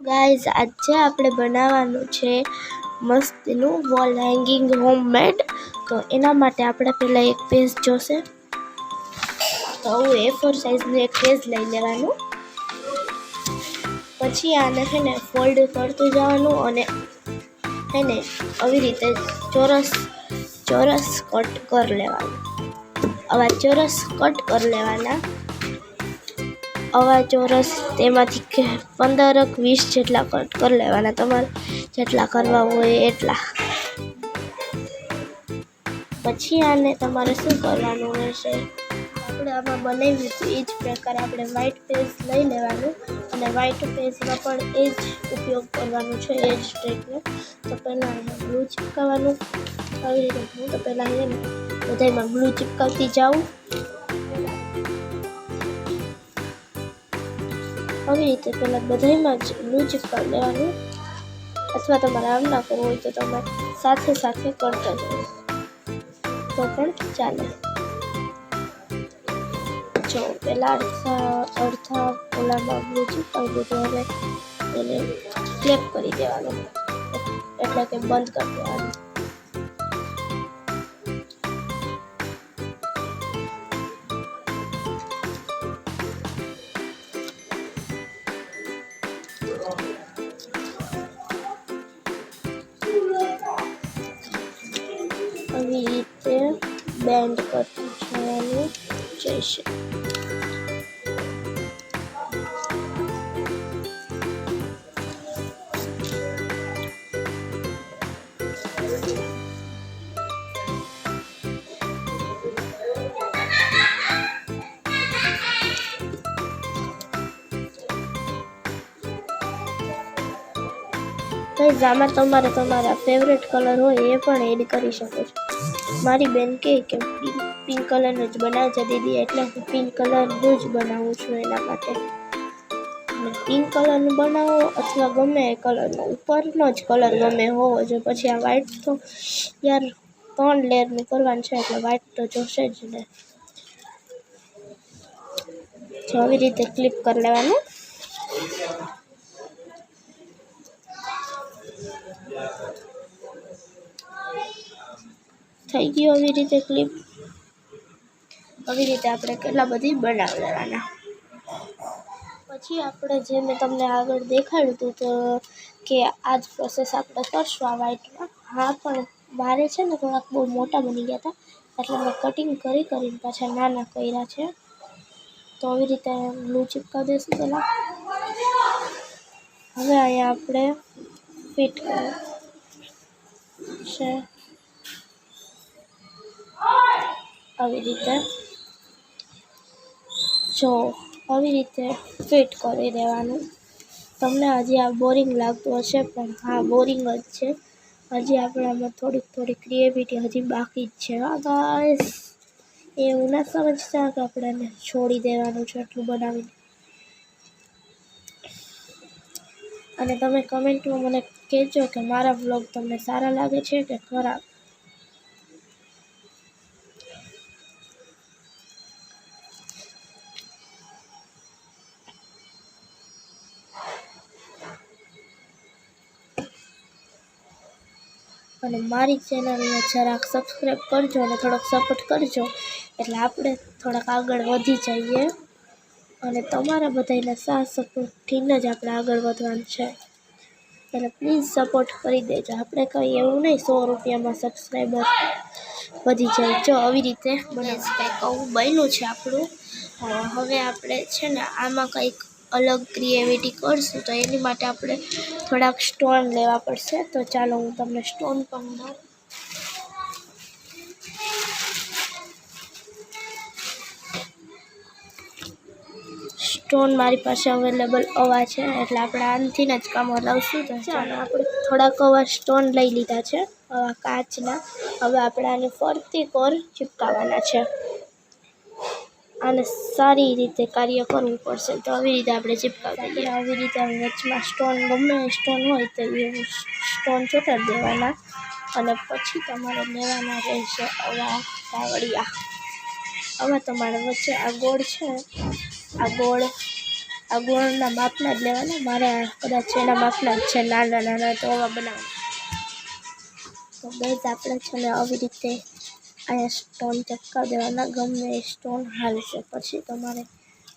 Guys આજે આપણે બનાવવાનું છે મસ્તનું વોલ હેંગિંગ હોમમેડ. તો એના માટે આપણે પહેલાં એક પેજ જોશે. તો હું A4 સાઇઝનું એક પેજ લઈ લેવાનું. પછી આને છે ને ફોલ્ડ કરતું જવાનું અને એને આવી રીતે ચોરસ કટ કરી લેવાનું. આવા ચોરસ કટ કરી લેવાના. આવા ચોરસ તેમાંથી 15-20 જેટલા કટ કરી લેવાના, તમારે જેટલા કરવા હોય એટલા. પછી આને તમારે શું કરવાનું રહેશે, આપણે આમાં બનાવ્યું હતું એ જ પ્રકાર આપણે વ્હાઈટ પેજ લઈ લેવાનું અને વ્હાઈટ પેજમાં પણ એ જ ઉપયોગ કરવાનું છે, એ જ સ્ટ્રીકનું. તો પહેલાં અહીંયા ગ્લુ ચિપકાવવાનું. આવી રીતે હું તો પહેલાં અહીંયા બધામાં ગ્લુ ચિપકાવતી જાઉં. આવી રીતે પહેલાં બધામાં જ ગ્લુ ચિપકાવી લેવાનું, અથવા તમારે આમ ના કરવું હોય તો તમે સાથે કરતા જાઓ તો પણ ચાલે. જો પહેલાં અડધા ઓલામાં ગ્લુ ચિપકાવી દીધું, હવે એને ક્લેપ કરી દેવાનું, એટલે કે બંધ કરી દેવાનું. આવી રીતે બેન્ડ કરતું જવાનું જઈશે. આમાં તમારે તમારા ફેવરેટ કલર હોય એ પણ એડ કરી શકો છો. મારી બેન કહે કે પિંક કલરનું જ બનાવજે દીદી, એટલે હું પિંક કલરનું જ બનાવું છું એના માટે. પિંક કલરનું બનાવો અથવા ગમે એ કલરનો, ઉપરનો જ કલર ગમે હોવો જોઈએ. પછી આ વ્હાઈટ તો યાર 3 લેયરનું કરવાનું છે, એટલે વ્હાઈટ તો જોશે જ ને. જો આવી રીતે ક્લિપ કરી લેવાનું. થઈ ગયું આવી રીતે ક્લિપ. આવી રીતે આપણે કેટલા બધી બનાવી લેવાના. પછી આપણે જે મેં તમને આગળ દેખાડ્યું હતું તો કે આ જ પ્રોસેસ આપણે કરશું આ વ્હાઈટમાં. હા, પણ મારે છે ને થોડાક બહુ મોટા બની ગયા હતા, એટલે મેં કટિંગ કરીને પાછા નાના કર્યા છે. તો આવી રીતે ગ્લુ ચિપકાવી દઈશું પહેલાં. હવે અહીંયા આપણે ફિટ કરવું છે આવી રીતે. જો આવી રીતે ફિટ કરી દેવાનું. તમને હજી આ બોરિંગ લાગતું હશે, પણ હા બોરિંગ જ છે. હજી આપણે આમાં થોડી ક્રિએટિવિટી હજી બાકી જ છે. હા ગાઈસ, એવું ના સમજતા કે આપણે એને છોડી દેવાનું છે એટલું બનાવીને. અને તમે કમેન્ટમાં મને કહેજો કે મારા વ્લોગ તમને સારા લાગે છે કે ખરાબ. અને મારી ચેનલને જરાક સબસ્ક્રાઈબ કરજો અને થોડોક સપોર્ટ કરજો, એટલે આપણે થોડાક આગળ વધી જઈએ. અને તમારા બધાના સાથ સપોર્ટથી જ આપણે આગળ વધવાનું છે, એટલે પ્લીઝ સપોર્ટ કરી દેજો. આપણે કંઈ એવું નહીં 100 રૂપિયામાં સબસ્ક્રાઈબર વધી જાય. જો આવી રીતે કંઈક આવું બન્યું છે આપણું. હવે આપણે છે ને આમાં કંઈક અલગ ક્રિએટિવિટી કરશું, તો એની માટે આપણે થોડાક સ્ટોન લેવા પડશે. તો ચાલો હું તમને સ્ટોન પણ દઉં. સ્ટોન મારી પાસે અવેલેબલ આવા છે, એટલે આપણે આનથી જ કામ લાવશું. તો ચાલો આપણે થોડાક આવા સ્ટોન લઈ લીધા છે, આવા કાચના. હવે આપણે આને ફરતી કોર ચિપકાવવાના છે. આને સારી રીતે કાર્ય કરવું પડશે. તો આવી રીતે આપણે ચિપકાવી દઈએ. આવી રીતે વચમાં સ્ટોન ગમે સ્ટોન હોય તો એ સ્ટોન ચોંટાડી દેવાના. અને પછી તમારે લેવાના રહેશે આવા કાવડિયા. આવા તમારે વચ્ચે આ ગોળ છે, આ ગોળ આ ગોળના માપના જ લેવાના, મારે કદાચ એના માપના જ છે, નાના નાના તો આવા બનાવવાના. તો બસ આપણે છે ને આવી રીતે અહીંયા સ્ટોન ચપકાવી દેવાના, ગમે એ સ્ટોન હાલશે. પછી તમારે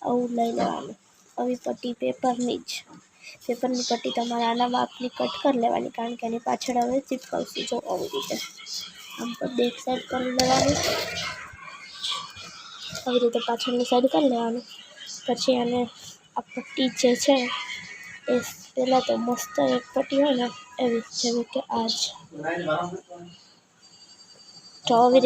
આવું લઈ લેવાનું, આવી પટ્ટી પેપરની પટ્ટી તમારે આના માપની કટ કરી લેવાની, કારણ કે એની પાછળ હવે ચીપકાવશું. જો આવી રીતે આમ તો બેક સાઈડ કરી લેવાની, આવી રીતે પાછળની સાઈડ કરી લેવાનું. પછી આને આ પટ્ટી જે છે એ પહેલાં તો મસ્ત એક પટ્ટી હોય ને એવી, જેવી કે આ જ. તો આવી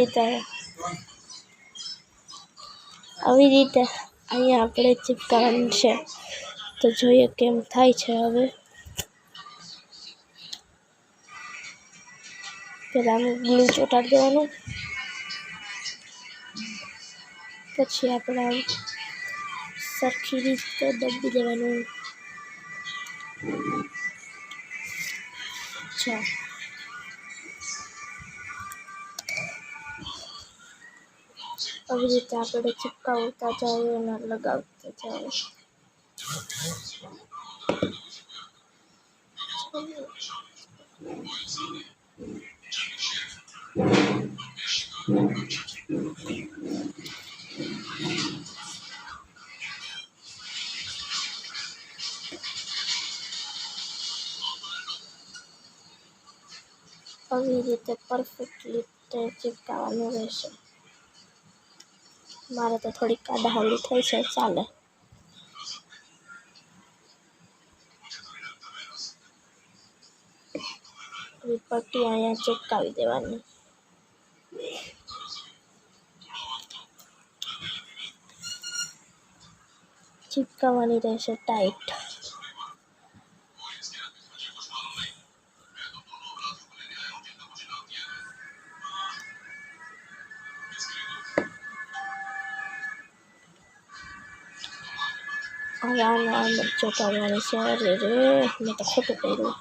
રીતે અહીંયા આપણે ચીપકાવવાનું છે. તો જોઈએ કેમ થાય છે. હવે પહેલાં ગ્લુ ચોંટાડી દેવાનું, પછી આપણે સરખી રીતે દબી દેવાનું. આવી રીતે આપણે ચીપકાવતા જાય અને લગાવતા જાય. આવી રીતે પરફેક્ટ રીતે ચીપકાવવાનું રહેશે. મારે તો થોડીક આડાહવડી થઈ છે, ચાલે. પટ્ટી અહીંયા ચીપકાવી દેવાની. ચીપકાવવાની રહેશે ટાઈટ. હવે આને આમ જ ચોંટાડવાની છે. અરે રે, મેં તો ખોટું કર્યું.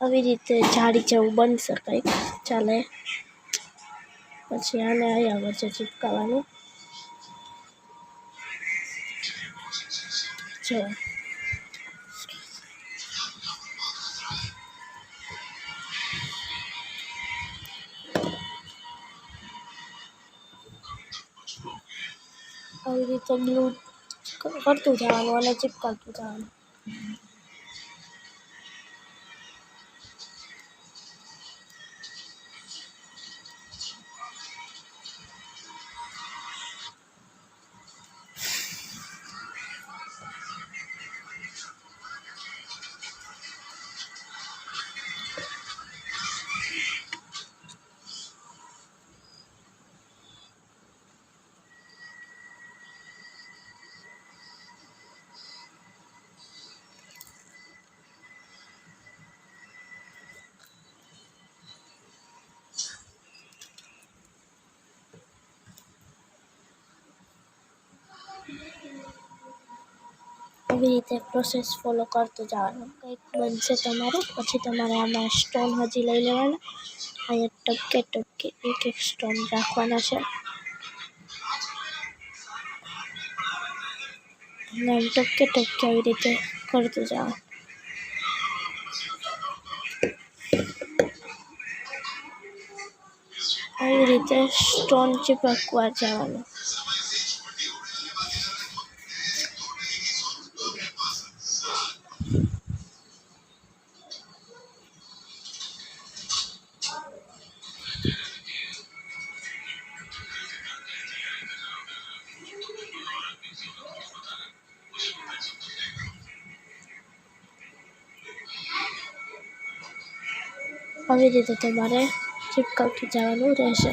આવી રીતે જાળી જેવું બનશે કંઈક, ચાલે. પછી આને અહીંયા વચ્ચે ચીપકાવવાનું. જો આવી રીતે ગ્લુ કરતું જવાનું અને ચીપકાવતું જવાનું. આવી રીતે પ્રોસેસ ફોલો કરતું જવાનું. કંઈક બનશે તમારે. પછી તમારે આમાં સ્ટોન હજી લઈ લેવાના. અહીંયા ટપકે એક સ્ટોન રાખવાના છે. અને ટપકે આવી રીતે કરતું જવાનું. આવી રીતે સ્ટોન ચીપકવા જવાનું. આવી રીતે તમારે ચીપકાવતું જવાનું રહેશે.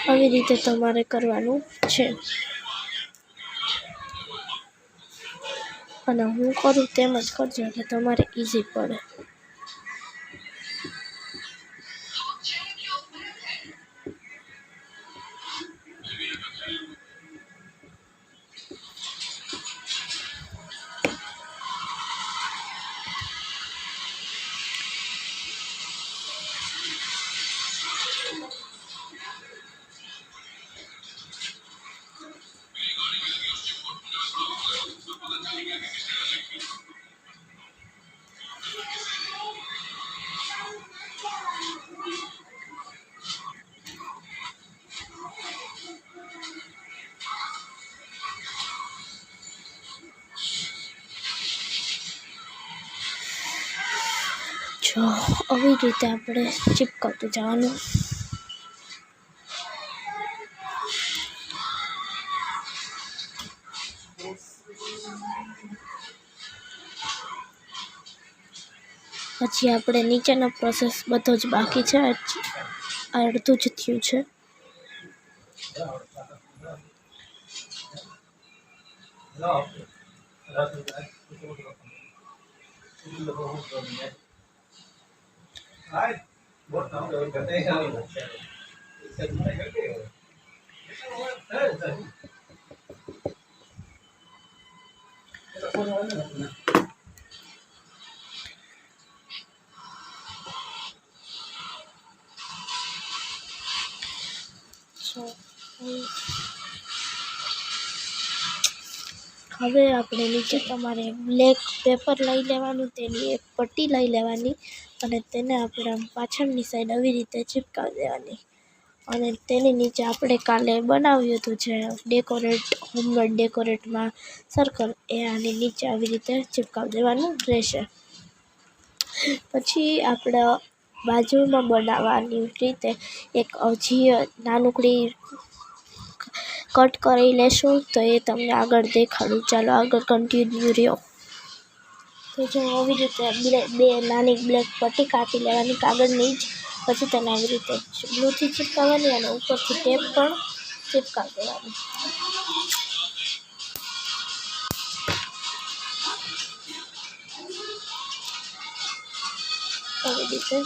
આવી રીતે તમારે કરવાનું છે અને હું કરું તેમ જ કરજો એટલે તમારે ઇઝી પડે. જો આવી રીતે આપણે ચીપકાવતું જવાનું. પછી આપણે નીચેનો પ્રોસેસ બધો જ બાકી છે, અડધું જ થયું છે. હવે આપણે નીચે તમારે બ્લેક પેપર લઈ લેવાનું, તેની એક પટ્ટી લઈ લેવાની અને તેને આપણે પાછળની સાઈડ આવી રીતે ચીપકાવી દેવાની. અને તેની નીચે આપણે કાલે બનાવ્યું હતું જે ડેકોરેટ હોમમેડ ડેકોરેટમાં સર્કલ, એ આની નીચે આવી રીતે ચીપકાવી દેવાનું રહેશે. પછી આપણે બાજુમાં બનાવવાની રીતે એક હજી નાનકડી કટ કરી લેશું, તો એ તમને આગળ દેખાડું. ચાલો આગળ કન્ટિન્યુ રહ્યો. તો જો આવી રીતે બે નાની બ્લેક પટ્ટી કાપી લેવાની કાગળની જ. પછી તેને આવી રીતે ગ્લુથી ચીપકાવવાની અને ઉપરથી ટેપ પણ ચીપકાવી દેવાની. આવી રીતે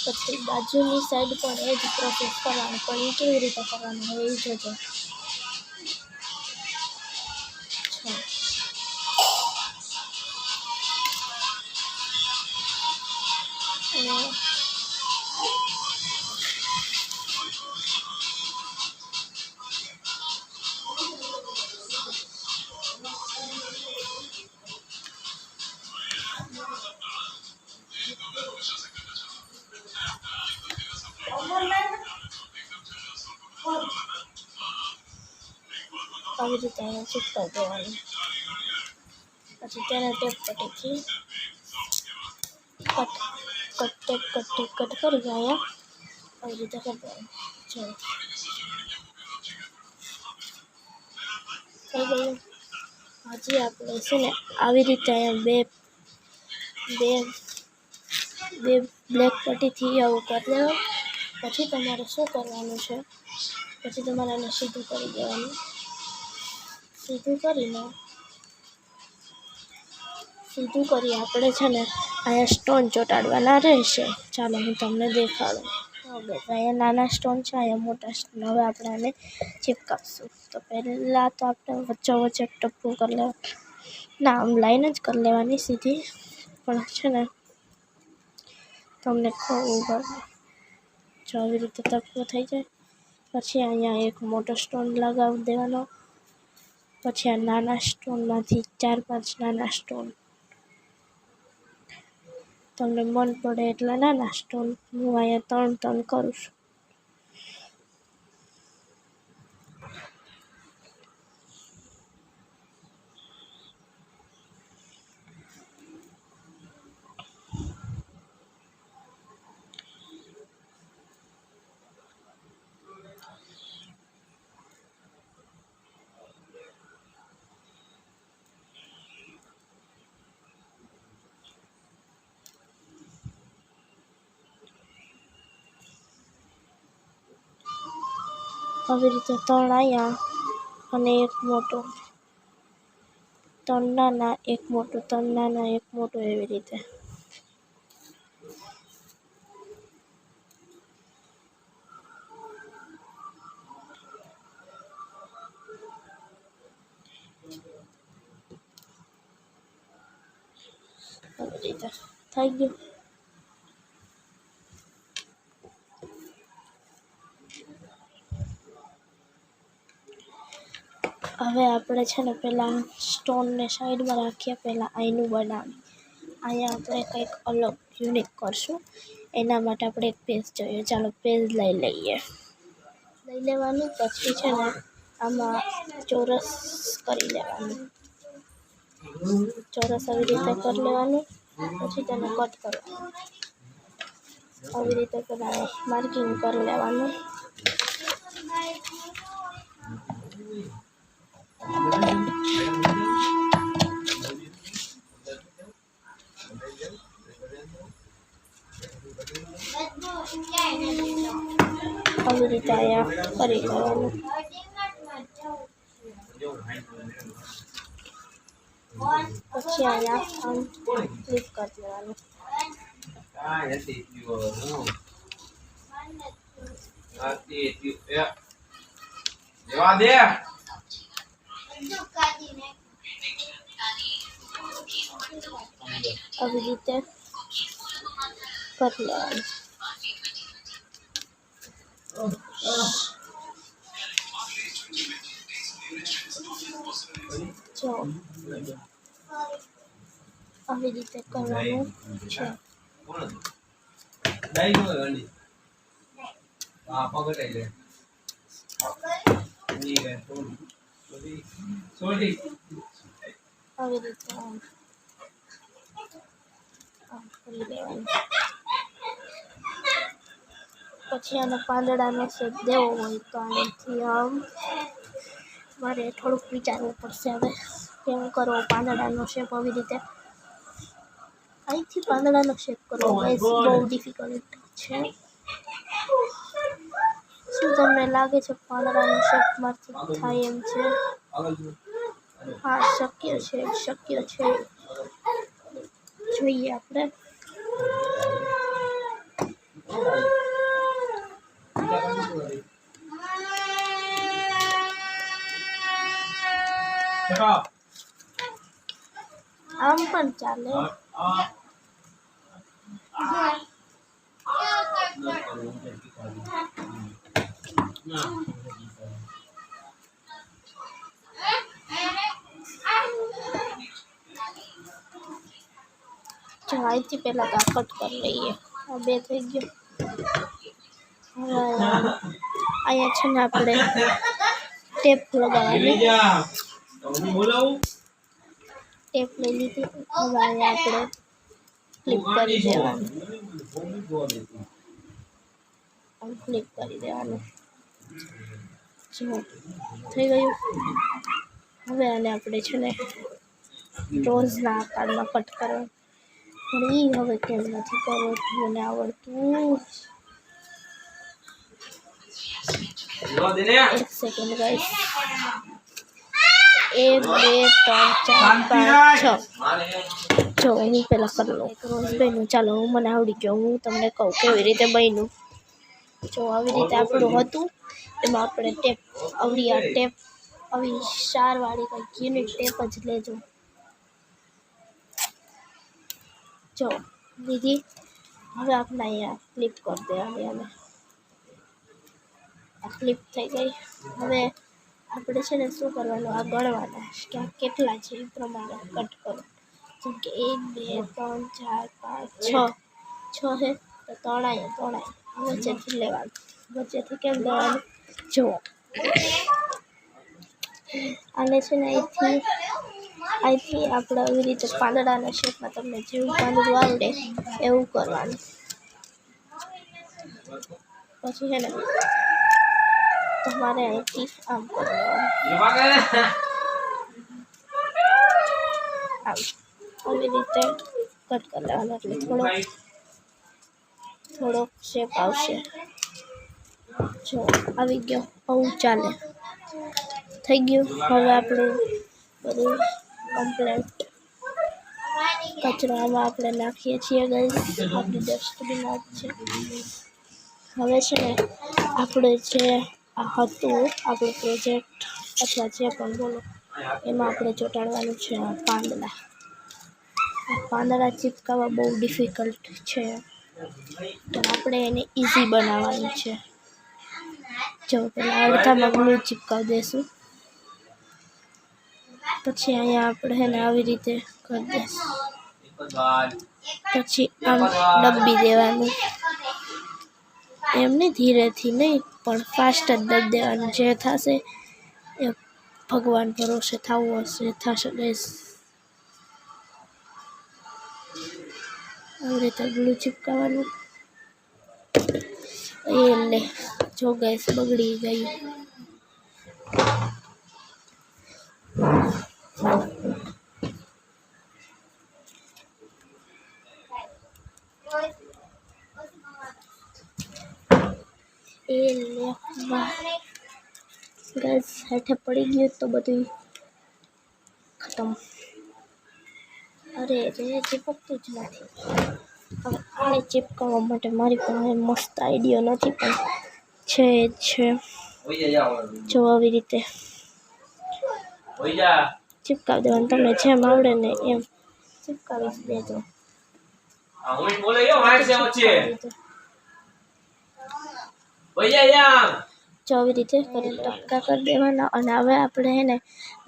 પછી બાજુની સાઈડ પણ એ જ પ્રોસેસ કરવાનું, પણ એ કેવી રીતે કરવાનું હોય એ જોજો. આવી રીતે અહીંયા ચીપકાવી દેવાનું. પછી તેને ટેપ પટ્ટીથી કટ કરી અહીંયા આવી રીતે કરી દેવાનું. જો થઈ ગયું. હજી આપણે છે ને આવી રીતે અહીંયા બે બ્લેક પટ્ટીથી આવું કરી દેવાનું. પછી તમારે શું કરવાનું છે, પછી તમારે એને સીધું કરી દેવાનું. સીધું કરી આપણે છે ને અહીંયા સ્ટોન ચોંટાડવાના રહેશે. ચાલો હું તમને દેખાડું. હવે અહીંયા નાના સ્ટોન છે, અહીંયા મોટા સ્ટોન. હવે આપણે આને ચીપકાવશું. તો પહેલાં તો આપણે વચ્ચે ટપકું કરી લેવાનું. ના, આમ લાઈન જ કરી લેવાની સીધી. પણ છે ને તમને ખબર પડે. જો આવી રીતે ટપકું થઈ જાય પછી અહીંયા એક મોટો સ્ટોન લગાવી દેવાનો. પછી આ નાના સ્ટોનમાંથી 4-5 નાના સ્ટોન, તમને મન પડે એટલા નાના સ્ટોન. હું અહીંયા 3 કરું છું. આવી રીતે 3 અહીંયા અને એક મોટો, 3 નાના, એક મોટો, 3 નાના, એક મોટો, એવી રીતે. આવી રીતે થઈ ગયું. હવે આપણે છે ને પહેલાં સ્ટોનને સાઈડમાં રાખીએ, પહેલાં અહીંનું બનાવીએ. અહીંયા આપણે કંઈક અલગ યુનિક કરશું. એના માટે આપણે એક પેજ જોઈએ. ચાલો પેજ લઈ લેવાનું. પછી છે ને આમાં ચોરસ કરી લેવાનું. ચોરસ આવી રીતે કરી લેવાનું. પછી તેને કટ કરવાનું. આવી રીતે પહેલાં માર્કિંગ કરી લેવાનું. આવી રીતે અહીંયા કરી લેવાનું. પછી અહીંયા આમ ક્લિક કરી લેવાનું. આવી રીતે કરી લેવાનું. જો આવી રીતે કરવાનું છે. આવી રીતે આમ કરી લેવાનું. પછી આને પાંદડાનો શેપ દેવો હોય તો આનાથી આમ મારે થોડુંક વિચારવું પડશે હવે કેમ કરવો પાંદડાનો શેપ. આવી રીતે અહીંથી પાંદડાનો શેપ કરવો બહુ ડિફિકલ્ટ છે. શું તમને લાગે છે પાંદડાનો શેપમાંથી થાય એમ છે? હા, શક્ય છે. જોઈએ આપણે. આમ પણ ચાલે. ચાલો અહીંથી પહેલાં તો કટ કરી લઈએ. આ 2 થઈ ગયો. અહીંયા છે ને આપણે ટેપ લગાવવાની. ટેપ લઈ લીધી. હવે અહીંયા આપણે ક્લિપ કરી દેવાનું. ક્લિક કરી દેવાનું. જો થઈ ગયું. હવે આને આપણે છે ને રોઝના આકારમાં કટ કરવાનું. પણ એ હવે કેમ નથી કરવું મને આવડતું. એક સેકન્ડ ગાઈસ. 1 2 3 4 5 6. જો હું પહેલાં કરી લઉં. રોઝ બન્યું. ચાલો મને આવડી ગયો. હું તમને કહું કેવી રીતે બન્યું. જો આવી રીતે આપણું હતું. એમાં આપણે ટેપ આવી આ ટેપ આવી શારવાળી કંઈક યુનિક ટેપ જ લેજો. જો લીધી. હવે આપણે અહીંયા ક્લિપ કરી દેવાની. અમે આ ક્લિપ થઈ ગઈ. હવે આપણે છે ને શું કરવાનું, આ ગણવાના કે આ કેટલા છે એ પ્રમાણે કટ કરો. જેમ કે 1 2 3 4 5 6 છે તો 3 અહીંયા વચ્ચેથી લેવાનું. વચ્ચેથી કેમ લેવાનું? જો આને છે ને અહીંથી આપણે આવી રીતે પાંદડાના શેપમાં તમને જેવું પાંદડું આવડે એવું કરવાનું. પછી છે ને તમારે અહીંથી આમ કરવાનું. આવી રીતે કટ કરી લેવાનું એટલે થોડોક શેપ આવશે. જો આવી ગયો, આવું ચાલે, થઈ ગયું. હવે આપણે બધું કમ્પ્લેટ કચરો આમાં આપણે નાખીએ છીએ ગાઈસ, આપણી ડસ્ટબિન આ છે. હવે છે ને આપણે જે આ હતું આપણું પ્રોજેક્ટ અથવા જે પણ બોલો એમાં આપણે ચોંટાડવાનું છે આ પાંદડા. આ પાંદડા ચિપકાવવા બહુ ડિફિકલ્ટ છે, તો આપણે એને ઇઝી બનાવવાનું છે. જો પેલા અડધામાં ગ્લુ ચિપકાવી દઈશું, પછી અહીંયા આપણે એને આવી રીતે કરી દઈશું, પછી આમ દબી દેવાનું. એમને ધીરેથી નહીં પણ ફાસ્ટ જ દબી દેવાનું, જે થશે એ ભગવાન ભરોસે થવું હશે થશે ગાઈસ. આવી રીતે ગ્લુ ચિપકાવવાનું. એ લે જો ગાઈસ બગડી ગયું. એ લે ગાઈસ હેઠે પડી ગયું તો બધું ખતમ. અરે રે ચીપકતું જ નથી. હવે આને ચીપકાવવા માટે મારી પાસે મસ્ત આઈડિયા નથી પણ છે જો આવી રીતે ચીપકાવી દેવાનું. તમને જેમ આવડે ને એમ ચીપકાવી દેજો. જો આવી રીતે કરી ટપકા કરી દેવાના. અને હવે આપણે એને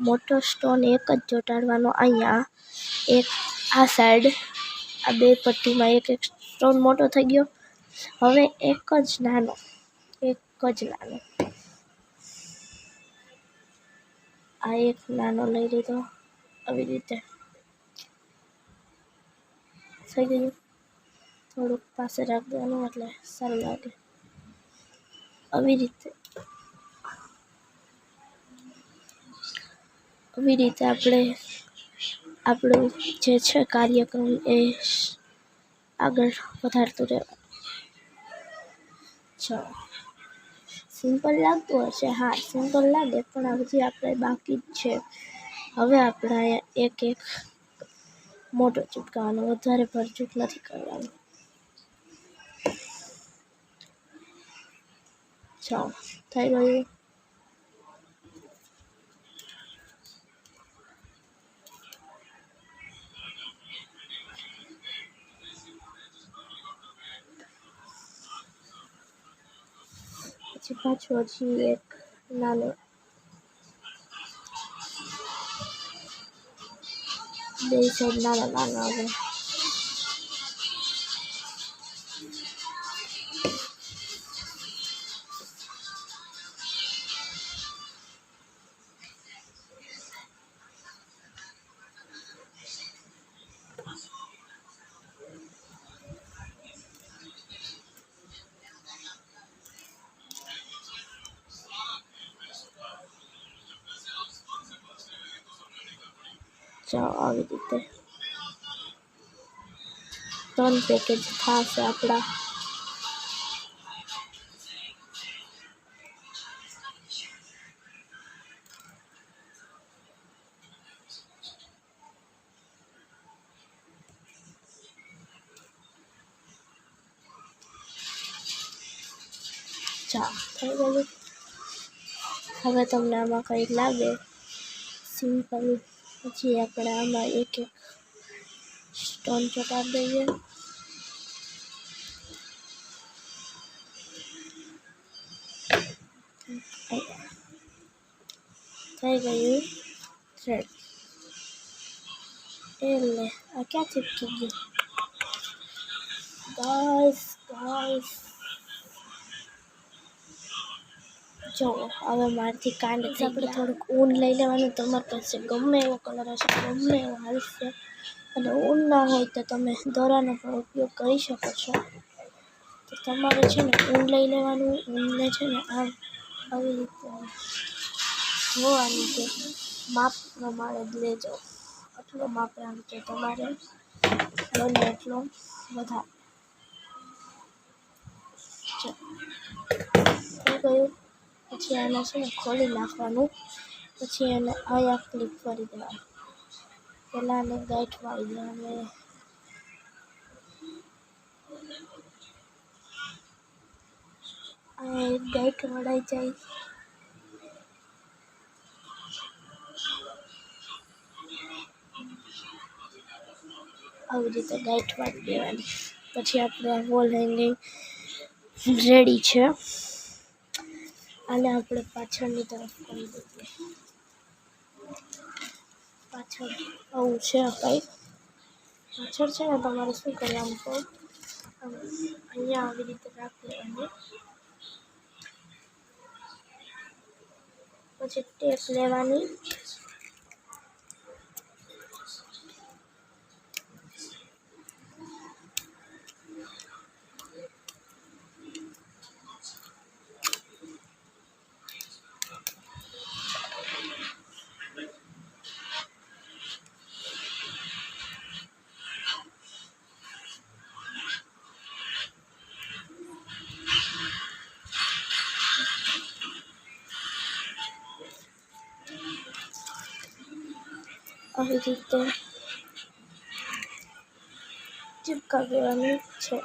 મોટો સ્ટોન એક જ ચોંટાડવાનો. અહીંયા એક આ સાઈડ આ બે પટ્ટીમાં એક એક સ્ટોન મોટો થઈ ગયો. હવે એક જ નાનો આ એક નાનો લઈ લીધો. આવી રીતે થઈ ગયું. થોડુંક પાસે રાખી દેવાનું એટલે સારું લાગે. આવી રીતે આપણે આપણું જે છે કાર્યક્રમ એ આગળ વધારતું રહેવાનું. ચલો, સિમ્પલ લાગતું હશે, હા સિમ્પલ લાગે પણ હજી આપણે બાકી જ છે. હવે આપણે અહીંયા એક એક મોટો ચિપકાવવાનો, વધારે ભરચૂક નથી કરવાનું. ચાલો થઈ ગયું. પછી પાછું હજી એક નાનો બે સાઈડ નાનો આવે. ચાલો આવી રીતે 3 પેકેજ થશે આપણા. ચાલો થઈ ગયું. હવે તમને આમાં કંઈક લાગે સિમ્પલ, પછી આપણે આમાં એક એક સ્ટોન ચોંટાડી દઈએ. થઈ ગયું થ્રેડ. એટલે આ ક્યાં ચીપકી ગયું ગાઈસ. જો હવે મારથી કાંડ થઈ. આપણે થોડુંક ઊન લઈ લેવાનું. તમારી પાસે ગમે એવો કલર હશે, ગમે એવો હાલશે. અને ઊન ના હોય તો તમે દોરાનો પણ ઉપયોગ કરી શકો છો. તો તમારે છે ને ઊન લઈ લેવાનું. ઊનને છે ને આમ આવી રીતે જોવાની કે માપ પ્રમાણે જ લેજો. આટલો માપ રાખજો તમારે, બને એટલો વધારે. પછી આને છે ને ખોલી નાખવાનું, પછી એને આયા ક્લિક કરી દેવાનું. પહેલાં આને ગાંઠ વાળી દેવાની. આ એક ગાંઠ વળાઈ જાય. આવી રીતે ગાંઠ વાળી દેવાની. પછી આપણે આ વોલ હેંગિંગ રેડી છે. આને આપણે પાછળની તરફ કરી દઈએ. પાછળ આવું છે કંઈક. પાછળ છે ને તમારે શું કરવાનું તો અહીંયા આવી રીતે રાખી દેવાની. પછી ટેપ લેવાની. આવી રીતે ચિપકાવી દેવાનું છે.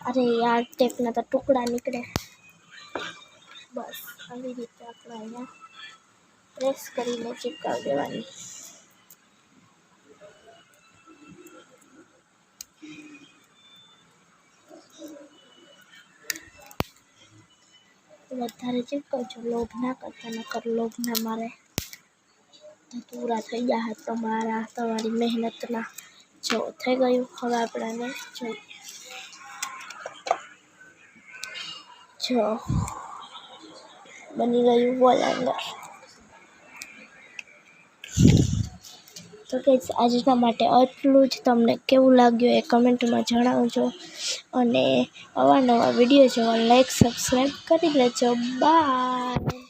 અરે યાર, ટેપના તો ટુકડા નીકળે. બસ આવી રીતે આપણે અહીંયા પ્રેસ કરીને ચિપકાવી દેવાની. વધારે ચિપકાવજો, લોભ ના કરતા, નકર લોભ ના મારે ધતુરા થઈ ગયા તમારી મહેનતના. જો થઈ ગયું. હવે આપણે જોઈએ. જો બની ગયું વોલ હેંગર. તો ગાઈસ આજના માટે આટલું જ. તમને કેવું લાગ્યું એ કમેન્ટમાં જણાવજો, અને અવાનવા વિડીયો જોવા લાઈક સબસ્ક્રાઈબ કરી લેજો. બાય.